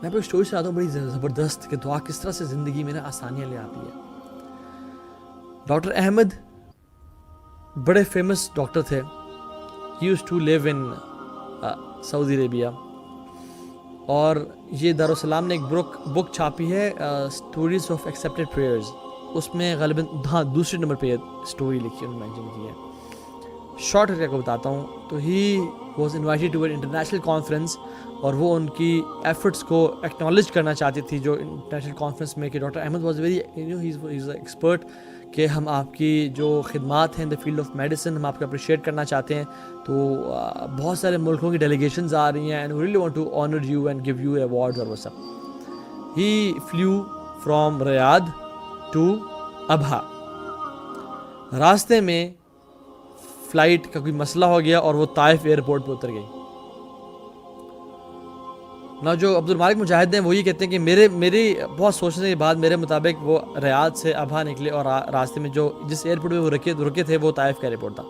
میں آپ کو اسٹوری سناتا ہوں بڑی زبردست کہ دعا کس طرح سے زندگی میں نا آسانیاں لے آتی ہے. ڈاکٹر احمد بڑے فیمس ڈاکٹر تھے. ہی یوزڈ ٹو لیو ان سعودی عربیہ, اور یہ دارالسلام نے ایک بک چھاپی ہے اسٹوریز آف ایکسیپٹیڈ پریئرز. اس میں غالباً ہاں دوسرے نمبر پہ یہ اسٹوری لکھی انہوں نے مینشن کی ہے. شارٹ کر کے کو بتاتا ہوں. تو he was invited to an international conference, اور وہ ان کی ایفرٹس کو ایکنالج کرنا چاہتی تھی جو انٹرنیشنل کانفرنس میں کہ doctor Ahmad was very he is expert, کہ ہم آپ کی جو خدمات ہیں in the field of medicine ہم آپ کو اپریشیٹ کرنا چاہتے ہیں. تو بہت سارے ملکوں کی ڈیلیگیشنز آ رہی ہیں and we really want to honour you and give you awards اور وہ سب. ہی فلیو فرام ریاض ٹو ابہا. راستے میں فلائٹ کا کوئی مسئلہ ہو گیا اور وہ طائف ایئرپورٹ پہ اتر گئی. نا جو عبد المالک مجاہد ہیں وہ یہ کہتے ہیں کہ میری بہت سوچنے کے بعد میرے مطابق وہ ریاض سے ابہا نکلے, اور راستے میں جس ایئرپورٹ پہ وہ رکے تھے وہ طائف کا ایئرپورٹ تھا.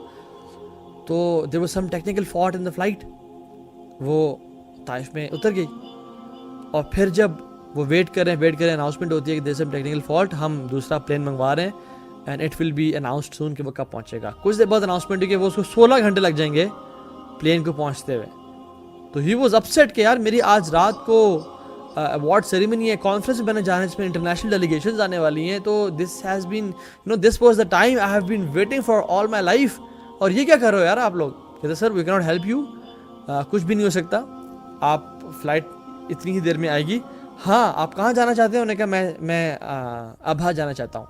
تو there was some technical fault in the flight, وہ طائف میں اتر گئی. اور پھر جب وہ ویٹ کریں اناؤنسمنٹ ہوتی ہے کہ دیر سم ٹیکنیکل فالٹ, ہم دوسرا پلین منگوا رہے ہیں and it will be announced soon کہ وہ کب پہنچے گا. کچھ دیر بعد اناؤنسمنٹ ہوئی کہ وہ اس کو 16 گھنٹے لگ جائیں گے پلین کو پہنچتے ہوئے. تو ہی واز اپسیٹ کہ یار میری آج رات کو ایوارڈ سیریمنی ہے, کانفرنس میں بنے جانے, جس میں انٹرنیشنل ڈیلیگیشنز آنے والی ہیں, تو this has been this was the time I have been waiting for all my life, اور یہ کیا کر رہے ہو یار آپ لوگ. کہتے سر وی کی ناٹ ہیلپ یو, کچھ بھی نہیں ہو سکتا, آپ فلائٹ اتنی ہی دیر میں آئے گی. ہاں آپ کہاں جانا چاہتے ہیں؟ انہوں نے کہا میں ابہا جانا چاہتا ہوں.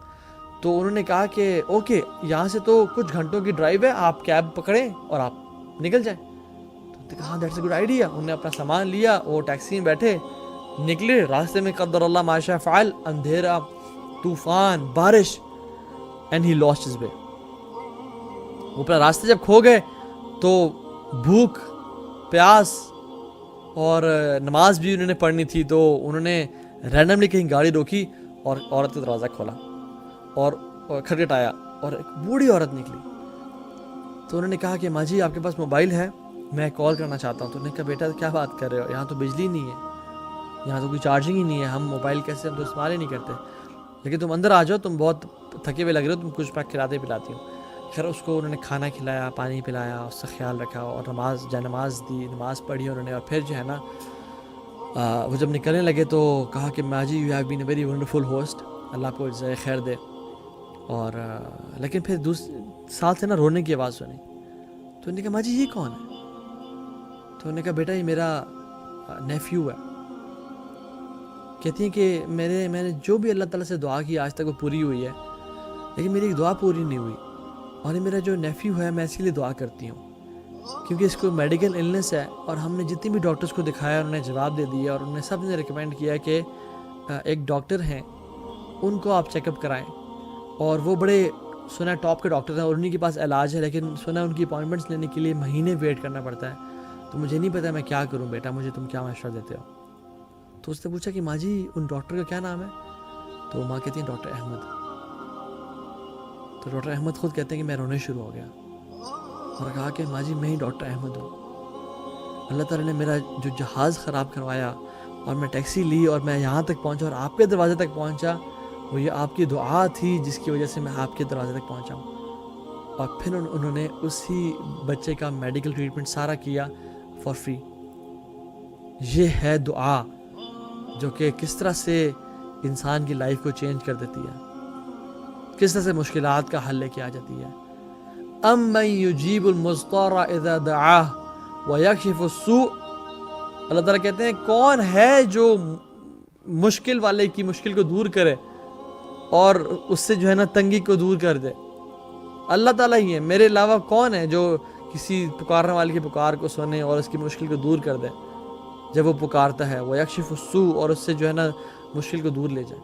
تو انہوں نے کہا کہ اوکے یہاں سے تو کچھ گھنٹوں کی ڈرائیو ہے, آپ کیب پکڑیں اور آپ نکل جائیں. تو کہا دیٹس اے گڈ آئیڈیا. انہوں نے اپنا سامان لیا, وہ ٹیکسی میں بیٹھے نکلے. راستے میں قدر اللہ ما شاء فعل, اندھیرا, طوفان, بارش, and he lost his way. وہ اپنا راستے جب کھو گئے تو بھوک, پیاس اور نماز بھی انہوں نے پڑھنی تھی, تو انہوں نے رینڈملی کہیں گاڑی روکی اور عورت کا دروازہ کھولا اور کھٹکھٹایا, اور ایک بوڑھی عورت نکلی. تو انہوں نے کہا کہ ماں جی آپ کے پاس موبائل ہے, میں کال کرنا چاہتا ہوں. تو انہوں نے کہا بیٹا کیا بات کر رہے ہو, یہاں تو بجلی نہیں ہے, یہاں تو کوئی چارجنگ ہی نہیں ہے, ہم موبائل کیسے, ہم تو استعمال ہی نہیں کرتے, لیکن تم اندر آ جاؤ, تم بہت تھکے ہوئے لگ رہے ہو, تم کچھ میں کھلاتے پلاتی ہوں. خیر اس کو انہوں نے کھانا کھلایا, پانی پلایا, اس کا خیال رکھا, اور نماز دی, نماز پڑھی انہوں نے. اور پھر جو ہے نا وہ جب نکلنے لگے تو کہا کہ ماں جی you have been a very wonderful host, اللہ آپ کو جزائے خیر دے. اور لیکن پھر ساتھ سے نا رونے کی آواز سنی. تو انہوں نے کہا ماں جی یہ کون ہے؟ تو انہوں نے کہا بیٹا یہ میرا نیفیو ہے. کہتی ہیں کہ میں نے جو بھی اللہ تعالیٰ سے دعا کی آج تک وہ پوری ہوئی ہے, لیکن میری ایک دعا پوری نہیں ہوئی, اور یہ میرا جو نیفیو ہے میں اس کے لیے دعا کرتی ہوں, کیونکہ اس کو میڈیکل النس ہے, اور ہم نے جتنی بھی ڈاکٹرز کو دکھایا انہوں نے جواب دے دیا, اور انہوں نے سب نے ریکمینڈ کیا کہ ایک ڈاکٹر ہیں ان کو آپ چیک اپ کرائیں, اور وہ بڑے سنا ٹاپ کے ڈاکٹر ہیں اور انہیں کے پاس علاج ہے, لیکن سنا ان کی اپائنٹمنٹس لینے کے لیے مہینے ویٹ کرنا پڑتا ہے. تو مجھے نہیں پتا میں کیا کروں بیٹا, مجھے تم کیا مشورہ دیتے ہو؟ تو اس نے پوچھا کہ ماں جی ان ڈاکٹر کا کیا نام ہے؟ تو ماں کہتی ہیں ڈاکٹر احمد. تو ڈاکٹر احمد خود کہتے ہیں کہ میں رونے شروع ہو گیا, اور کہا کہ ماں جی میں ہی ڈاکٹر احمد ہوں. اللہ تعالیٰ نے میرا جو جہاز خراب کروایا اور میں ٹیکسی لی اور میں یہاں تک پہنچا اور آپ کے دروازے تک پہنچا, وہ یہ آپ کی دعا تھی جس کی وجہ سے میں آپ کے دروازے تک پہنچا ہوں. اور پھر انہوں نے اسی بچے کا میڈیکل ٹریٹمنٹ سارا کیا فار فری. یہ ہے دعا جو کہ کس طرح سے انسان کی لائف کو چینج کر دیتی ہے, کس طرح سے مشکلات کا حل لے کے آ جاتی ہے. امن یجیب المضطر اذا دعاہ ویکشف السوء. اللہ تعالیٰ کہتے ہیں کون ہے جو مشکل والے کی مشکل کو دور کرے اور اس سے جو ہے نا تنگی کو دور کر دے. اللہ تعالیٰ ہی ہے, میرے علاوہ کون ہے جو کسی پکارنے والے کی پکار کو سنے اور اس کی مشکل کو دور کر دے جب وہ پکارتا ہے. وہ یکشف السوء, اور اس سے جو ہے نا مشکل کو دور لے جائے.